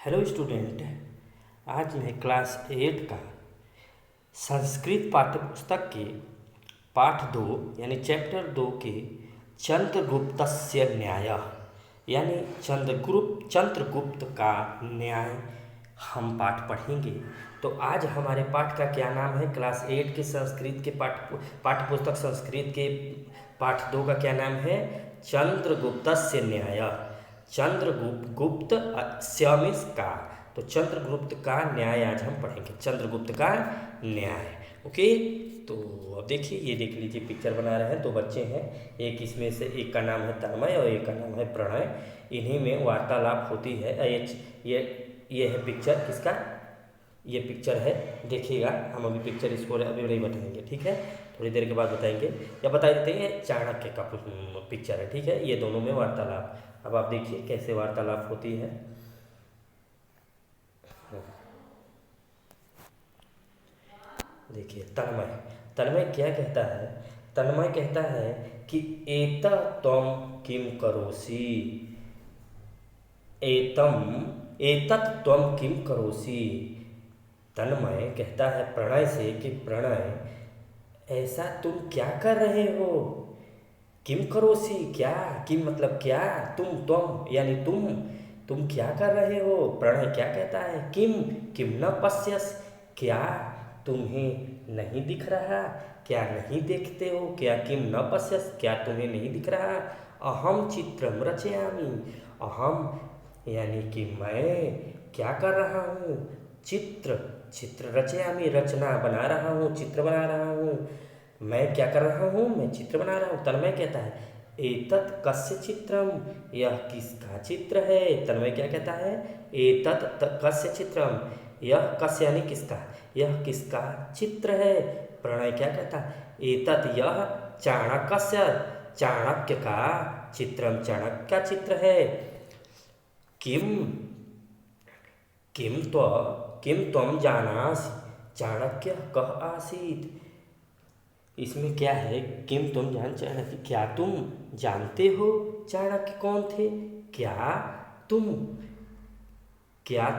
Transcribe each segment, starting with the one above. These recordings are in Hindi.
हेलो स्टूडेंट, आज मैं क्लास 8 का संस्कृत पाठ्यपुस्तक के पाठ 2 यानी चैप्टर 2 के चंद्रगुप्तस्य न्याय यानी चंद्रगुप्त का न्याय हम पाठ पढ़ेंगे। तो आज हमारे पाठ का क्या नाम है? क्लास 8 के संस्कृत के पाठ्यपुस्तक संस्कृत के पाठ 2 का क्या नाम है? चंद्रगुप्तस्य न्याय। चंद्रगुप्त स्यमिस का, तो चंद्रगुप्त का न्याय आज हम पढ़ेंगे। चंद्रगुप्त का न्याय। ओके, तो अब देखिए, ये देख लीजिए, पिक्चर बना रहे हैं। दो बच्चे हैं, एक इसमें से एक का नाम है तन्मय और एक का नाम है प्रणय। इन्हीं में वार्तालाप होती है। ये है पिक्चर किसका? ये पिक्चर है, देखिएगा। हम अभी पिक्चर इसको अभी नहीं बताएंगे, ठीक है, थोड़ी देर के बाद बताएंगे, या बता देते हैं। चाणक्य का पिक्चर है, ठीक है। ये दोनों में वार्तालाप। अब आप देखिए कैसे वार्तालाप होती है। देखिए, तन्मय क्या कहता है? तन्मय कहता है कि एत त्वं किम करोसि, एतत् त्वं किम करोसि। तन्मय कहता है प्रणय से कि प्रणय, ऐसा तुम क्या कर रहे हो? किम करोसी, क्या? किम मतलब क्या? तुम यानी तुम क्या कर रहे हो? प्रणय क्या कहता है? किम न पश्यस, क्या तुम्हें नहीं दिख रहा? क्या नहीं देखते हो? क्या किम न पश्यस, क्या तुम्हें नहीं दिख रहा? अहम चित्रम रचयामि, अहम यानी कि मैं क्या कर रहा हूँ? चित्र रचयामि, रचना बना रहा हूँ, चित्र बना रहा हूँ। मैं क्या कर रहा हूँ? मैं चित्र बना रहा हूँ। तन्मय कहता है एतत् कस्य चित्रम, यह किसका चित्र है? तन्मय क्या कहता है? एतत् कस्य चित्रम, यह कस्य यानी किसका, यह किसका चित्र है? प्रणय क्या कहता है? एतत् यह चाणक्यस्य, चाणक्य का चित्रम, चाणक्य का चित्र है। किम त्वं जानासि, चाणक्य कः आसीत्। इसमें क्या है? किम तुम चाणक्य, क्या तुम जानते हो चाणक्य कौन थे? क्या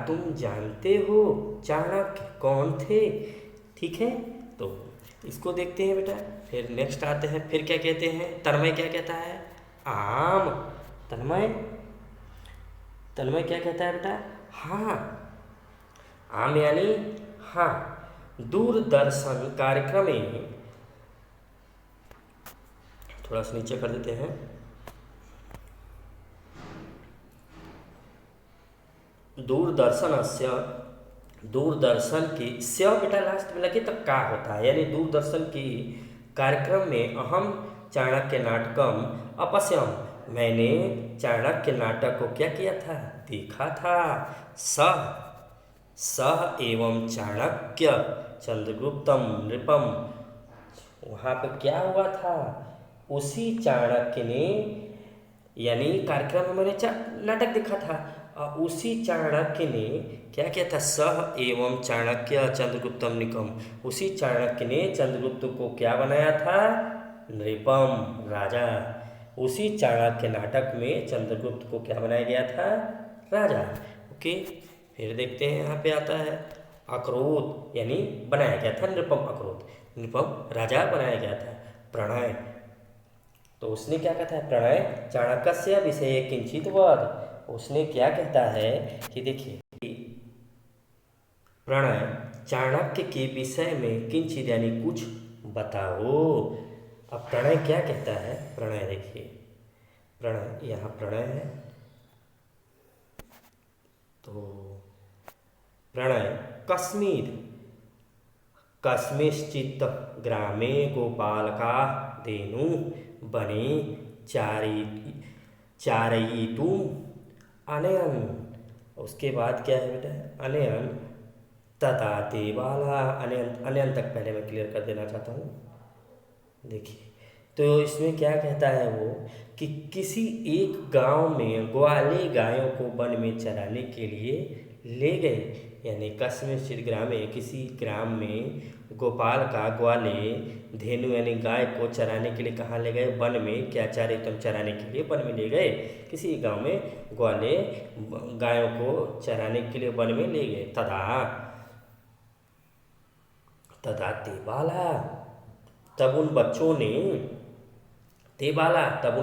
तुम जानते हो चाणक्य कौन थे? ठीक है, तो इसको देखते हैं बेटा। फिर नेक्स्ट आते हैं, फिर क्या कहते हैं? तन्मय क्या कहता है? आम। तन्मय क्या कहता है बेटा? हाँ। आम यानी हाँ। दूरदर्शन कार्यक्रम में, थोड़ा सा नीचे कर देते हैं। दूरदर्शन की स्य बेटा लास्ट में लगे तब का होता है, यानी दूरदर्शन की कार्यक्रम में अहम चाणक्य नाटकम अपश्यम, मैंने चाणक्य नाटक को क्या किया था? देखा था। सह एवं चाणक्य चंद्रगुप्तम नृपम, वहाँ पे क्या हुआ था? उसी चाणक्य ने, यानी कार्यक्रम में मैंने नाटक देखा था, उसी चाणक्य ने क्या किया था? सह एवं चाणक्य चंद्रगुप्तम निकम, उसी चाणक्य ने चंद्रगुप्त को क्या बनाया था? नृपम, राजा। उसी चाणक्य नाटक में चंद्रगुप्त को क्या बनाया गया था? राजा। ओके, फिर देखते हैं, यहाँ पे आता है अक्रोध, यानी बनाया गया था नृपम, अक्रोध नृपम राजा बनाया गया था। प्रणय, तो उसने क्या कहता है? प्रणय चाणक्य विषय किंचित वद, उसने क्या कहता है कि देखिए, प्रणय चाणक्य के विषय में किंचित यानी कुछ बताओ। अब प्रणय क्या कहता है? प्रणय देखिए, प्रणय, यहाँ प्रणय है, तो प्रणय कस्मिंश्चित् ग्रामे गोपालका धेनु बने चारयितुम् अनयन, उसके बाद क्या है बेटा? अनयन तथा ते बाला, अनयन तक पहले मैं क्लियर कर देना चाहता हूँ। देखिए, तो इसमें क्या कहता है वो कि किसी एक गांव में ग्वाले गायों को वन में चराने के लिए ले गए। यानी कस्मिंश्चित् स्थित ग्रामे, किसी ग्राम में गोपाल का ग्वाले धेनु यानी गाय को चराने के लिए कहाँ ले गए? वन में। क्या चारे तुम चराने के लिए वन में ले गए। किसी गांव में ग्वाले गायों को चराने के लिए वन में ले गए। तदा तेबाला, तब उन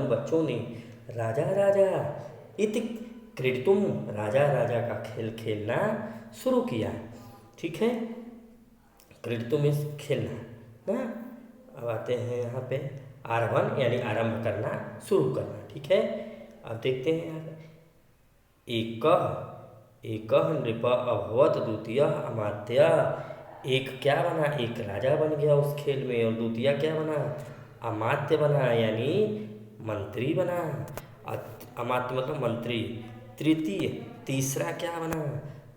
बच्चों ने राजा राजा इति क्रीडितुम, राजा राजा का खेल खेलना शुरू किया। ठीक है, क्रीडितुम इस खेलना ना। अब आते हैं यहाँ पे आरभन यानी आरंभ करना, शुरू करना। ठीक है, अब देखते हैं यहाँ एक नृप अभवत द्वितीय अमात्य। एक क्या बना? एक राजा बन गया उस खेल में, और द्वितीय क्या बना? अमात्य बना यानी मंत्री बना। अमात्य मतलब मंत्री। तृतीय तीसरा क्या बना?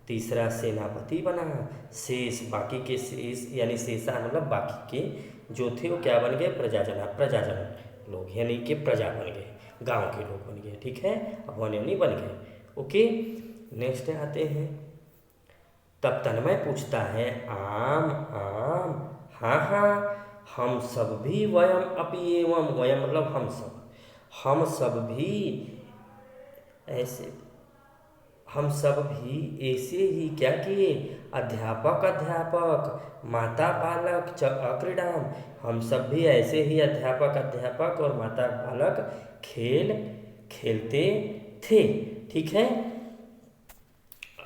तीसरा सेनापति बना। शेष बाकी के शेष यानी शेषा मतलब बाकी के जो थे वो क्या बन गए? प्रजाजन लोग यानी कि प्रजा बन गए, गांव के लोग बन गए। ठीक है, अब वन्यनी बन गए। ओके, नेक्स्ट आते हैं। तब तन्मय पूछता है आम हाँ हम सब भी वयम अपि एवं, वयम मतलब हम सब भी ऐसे ही क्या किए? अध्यापक माता पालक च अक्रीडाम, हम सब भी ऐसे ही अध्यापक और माता पालक खेल खेलते थे। ठीक है,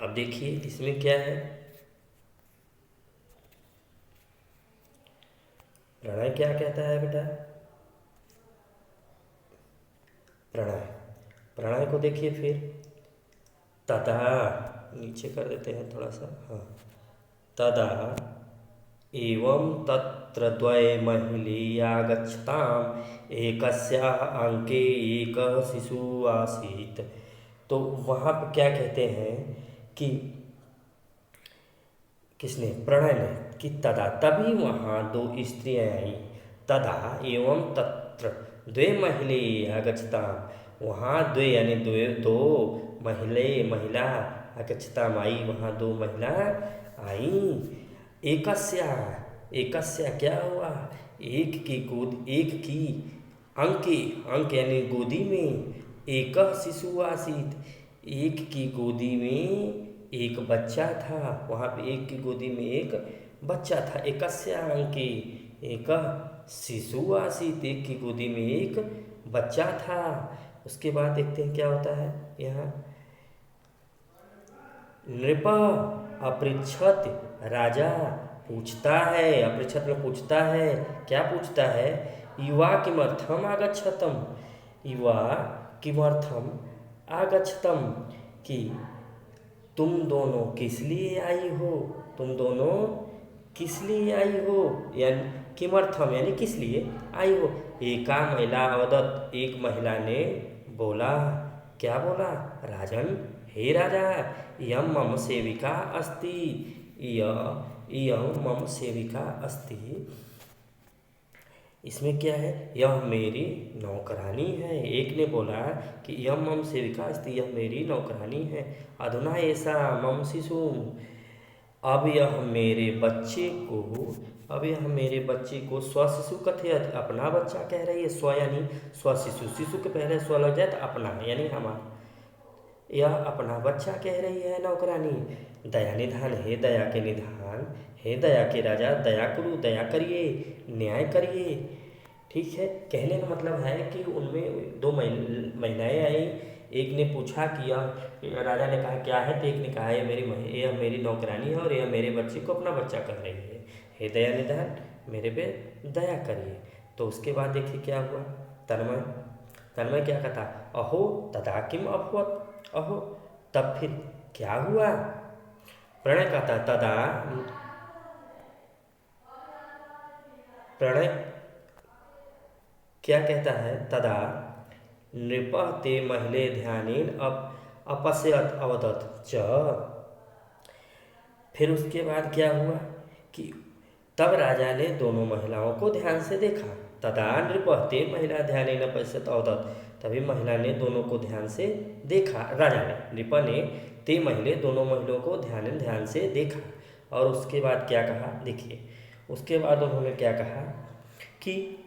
अब देखिए इसमें क्या है। प्रणय क्या कहता है बेटा? प्रणय को देखिए फिर। तदा, नीचे कर देते हैं थोड़ा सा। हाँ, तदा एवं तत्र द्वय महिल्या गच्छताम एकस्याः अंके एक शिशु आसीत्। तो वहाँ पर क्या कहते हैं कि किसने? प्रणय ने। कि तदा तभी वहाँ दो स्त्रियाँ आई। तदा एवं तत्र द्वे महिला गच्छताम, वहाँ द्वे यानी दो महिला अगच्छताम आई, वहाँ दो महिला आई। एकस्या क्या हुआ? एक की अंक यानी गोदी में, एक शिशु आसीत, एक की गोदी में एक बच्चा था। वहाँ पे एक की गोदी में एक बच्चा था। एकस्या अंके एक शिशु आसीत, एक की गोदी में एक बच्चा था। उसके बाद देखते हैं क्या होता है यहाँ। नृप अपृच्छत, राजा पूछता है, अपृच्छत में पूछता है। क्या पूछता है? युवा किमर्थम आगच्छतम, युवा किमर्थम आगच्छतम, कि तुम दोनों किस लिए आई हो, यानी किमर्थम यानी किस लिए आई हो। एका महिला अवदत, एक महिला ने बोला। क्या बोला? राजन, हे राजा, इयं मम सेविका अस्ति, इयं मम सेविका अस्ति। इसमें क्या है? यह मेरी नौकरानी है। एक ने बोला कि इयं मम सेविका अस्ति, यह मेरी नौकरानी है। अधुना ऐसा मम शिशु, अब यह मेरे बच्चे को स्वशिशु कथयत, अपना बच्चा कह रही है। स्व यानी स्वशिशु, शिशु के पहले स्व लग जाए तो अपना यानी हमारा, यह अपना बच्चा कह रही है नौकरानी। दया निधान, हे दया के निधान, हे दया के राजा, दया करो, दया करिए, न्याय करिए। ठीक है, कहने का मतलब है कि उनमें दो महिलाएं आई। एक ने पूछा कि यह, राजा ने कहा क्या है, तो एक ने कहा यह मेरी नौकरानी है और यह मेरे बच्चे को अपना बच्चा कर रही है। हे दया निधान, मेरे पे दया करिए। तो उसके बाद देखिए क्या हुआ। तन्मय क्या कहता? अहो तदा किम अभवत, अहो तब फिर क्या हुआ। प्रणय कहता तदा, प्रणय क्या कहता है? तदा नृपः ते महिले ध्यानेन अपश्यत अवदत च। फिर उसके बाद क्या हुआ कि तब राजा ने दोनों महिलाओं को ध्यान से देखा। तदा नृपः ते महिला ध्यानेन अपश्यत अवदत, तभी महिला ने दोनों को ध्यान से देखा। राजा ने, नृप ने ते महिले दोनों महिलाओं को ध्यान से देखा। और उसके बाद क्या कहा, देखिए उसके बाद उन्होंने क्या कहा कि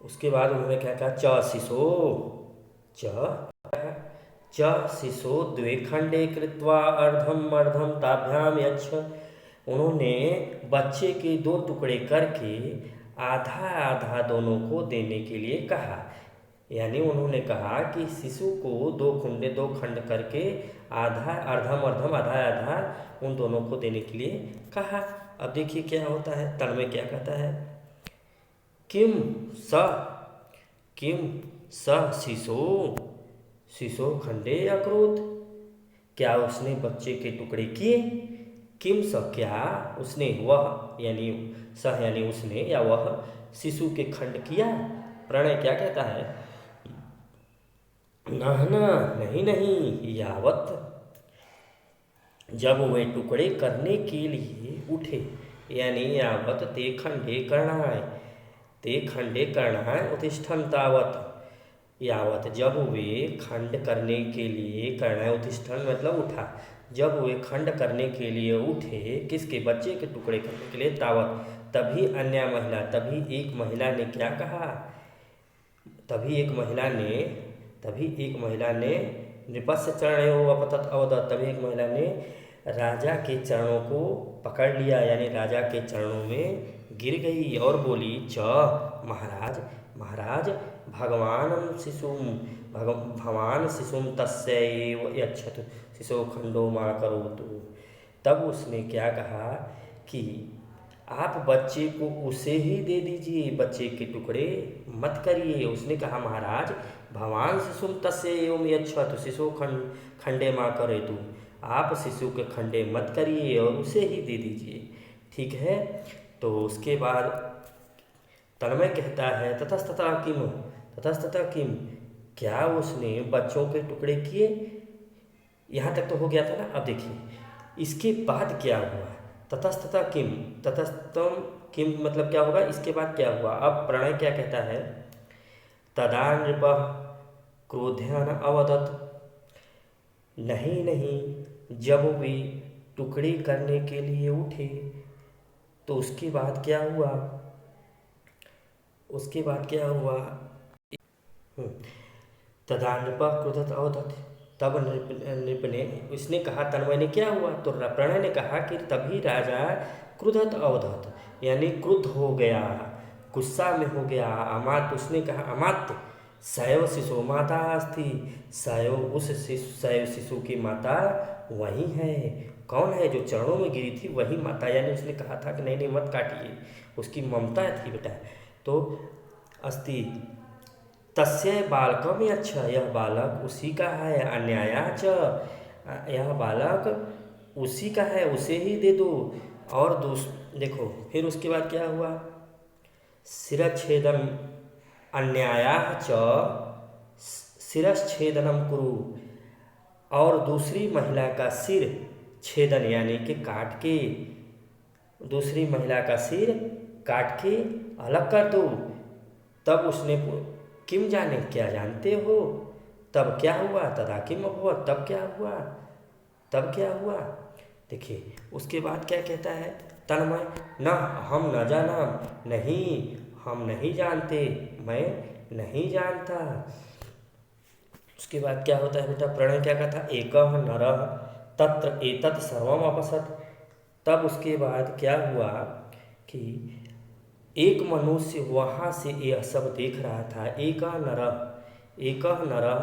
उसके बाद उन्होंने क्या कहा, च शिशो द्वे खंडे कृत्वा अर्धम अर्धम ताभ्याम यच्छ। उन्होंने बच्चे के 2 टुकड़े करके आधा आधा दोनों को देने के लिए कहा। यानी उन्होंने कहा कि शिशु को 2 खंड करके आधा अर्धम अर्धम आधा आधा उन दोनों को देने के लिए कहा। अब देखिए क्या होता है, तन्मय क्या कहता है, किम स शिशो खंडे अकरोत। क्या उसने बच्चे के टुकड़े किए, किम स क्या उसने, वह यानी सह यानी उसने या वह शिशु के खंड किया। प्रणय क्या कहता है, नहीं यावत, जब वे टुकड़े करने के लिए उठे, यानी यावत ते खंडे करणाय उत्तिष्ठन् तावत, यावत जब वे खंड करने के लिए, करणाय उत्तिष्ठन् मतलब उठा, जब वे खंड करने के लिए उठे, किसके, बच्चे के टुकड़े करने के लिए, तावत तभी एक महिला ने क्या कहा, तभी एक महिला ने नृपस्य चरणयोः अपतत अवदत्, तभी एक महिला ने राजा के चरणों को पकड़ लिया, यानी राजा के चरणों में गिर गई और बोली, महाराज भगवान शिशुम तस्यैव यच्छतु शिशो खंडो मा करोतु। तब उसने क्या कहा कि आप बच्चे को उसे ही दे दीजिए, बच्चे के टुकड़े मत करिए। उसने कहा, महाराज भगवान शिशुम तस्यैव यच्छतु शिशो खंडे मा करोतु, आप शिशु के खंडे मत करिए और उसे ही दे दीजिए, ठीक है। तो उसके बाद तन्मय कहता है, ततस्ततः किम, क्या उसने बच्चों के टुकड़े किए। यहाँ तक तो हो गया था ना। अब देखिए इसके बाद क्या हुआ, ततस्ततः किम मतलब क्या होगा, इसके बाद क्या हुआ। अब प्रणय क्या कहता है, तदा नृपः क्रोधेन अवदत्, नहीं, जब वे टुकड़े करने के लिए उठे तो उसके बाद क्या हुआ, तदा नृपः क्रोधेन अवदत्, तब नृप ने, इसने कहा, तन्मय ने क्या हुआ, तो प्रणय ने कहा कि तभी राजा क्रुद्धत अवदत्, यानी क्रुद्ध हो गया, गुस्सा में हो गया। अमात, उसने कहा, अमात्य सैव शिशु माता अस्ति, सैव शिशु की माता वही है। कौन है, जो चरणों में गिरी थी वही माता, यानी उसने कहा था कि नहीं मत काटिए, उसकी ममता थी बेटा। तो अस्ति तस्य बालकम यच्छ, यह बालक उसी का है, अन्यायाच, यह बालक उसी का है, उसे ही दे दो। और देखो फिर उसके बाद क्या हुआ, शिरच्छेदम अन्यायाच शिरच्छेदनम कुरु, और दूसरी महिला का सिर छेदन यानी कि काट के, दूसरी महिला का सिर काट के अलग कर दो। तब उसने, किम जाने, क्या जानते हो, तब क्या हुआ, तदा किम अभवत्, तब क्या हुआ। देखिए उसके बाद क्या कहता है तन्मय, न हम न जाना, नहीं हम नहीं जानते, मैं नहीं जानता। उसके बाद क्या होता है बेटा, प्रणय क्या कहता, एकः नरः तत्र एतत् सर्वम् अपश्यत्। तब उसके बाद क्या हुआ कि एक मनुष्य वहाँ से यह सब देख रहा था। एकः नरः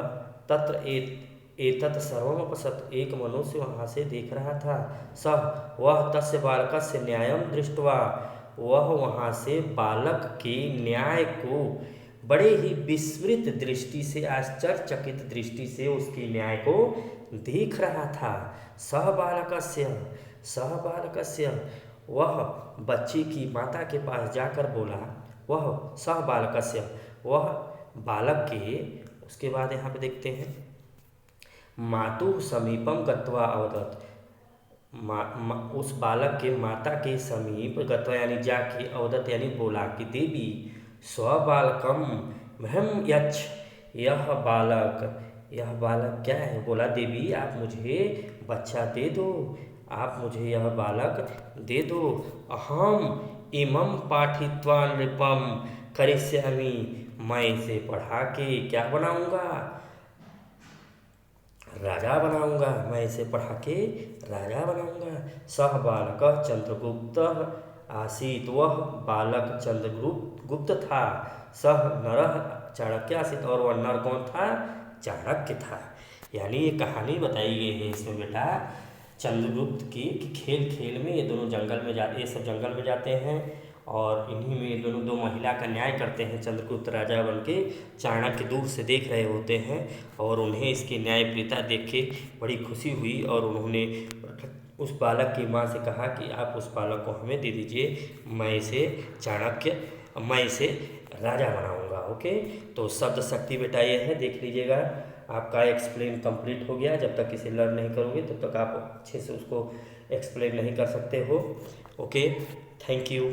तत्र एतत् सर्वम् अपश्यत्, एक मनुष्य वहाँ से देख रहा था। सः वह तस्य बालकस्य न्यायं दृष्ट्वा, वह वहाँ से बालक के न्याय को बड़े ही विस्मृत दृष्टि से, आश्चर्यचकित दृष्टि से उसके न्याय को देख रहा था। सह बालकस्य, वह बच्चे की माता के पास जाकर बोला, वह सह बालकस्य, वह बालक के, उसके बाद यहाँ पे देखते हैं, मातुः समीपम गत्वा अवदत्, उस बालक के माता के समीप गत्वा यानी जाके अवदत यानी बोला कि देवी स्वबालकम महम यच्छ, यह बालक क्या है। बोला देवी आप मुझे बच्चा दे दो, आप मुझे यह बालक दे दो। अहम इमं पाठित्वा नृपम करिष्यामि, मैं इसे पढ़ा के क्या बनाऊंगा, राजा बनाऊंगा, मैं इसे पढ़ा के राजा बनाऊंगा। सह बालक चंद्रगुप्त आसीत, वह बालक चंद्रगुप्त था। सह नरः चाणक्य आसीत, और वह नर कौन था, चाणक्य था। यानी ये कहानी बताई गई है इसमें बेटा चंद्रगुप्त की कि खेल खेल में ये दोनों जंगल में जाते, ये सब जंगल में जाते हैं और इन्हीं में ये दोनों दो महिला का न्याय करते हैं। चंद्रगुप्त राजा बन के चाणक्य दूर से देख रहे होते हैं और उन्हें इसकी न्यायप्रियता देख के बड़ी खुशी हुई और उन्होंने उस बालक की माँ से कहा कि आप उस बालक को हमें दे दीजिए, मैं इसे राजा बनाऊंगा। ओके, तो शब्द शक्ति बेटा ये है, देख लीजिएगा। आपका एक्सप्लेन कंप्लीट हो गया। जब तक इसे लर्न नहीं करोगे तब तक आप अच्छे से उसको एक्सप्लेन नहीं कर सकते हो। Okay, thank you.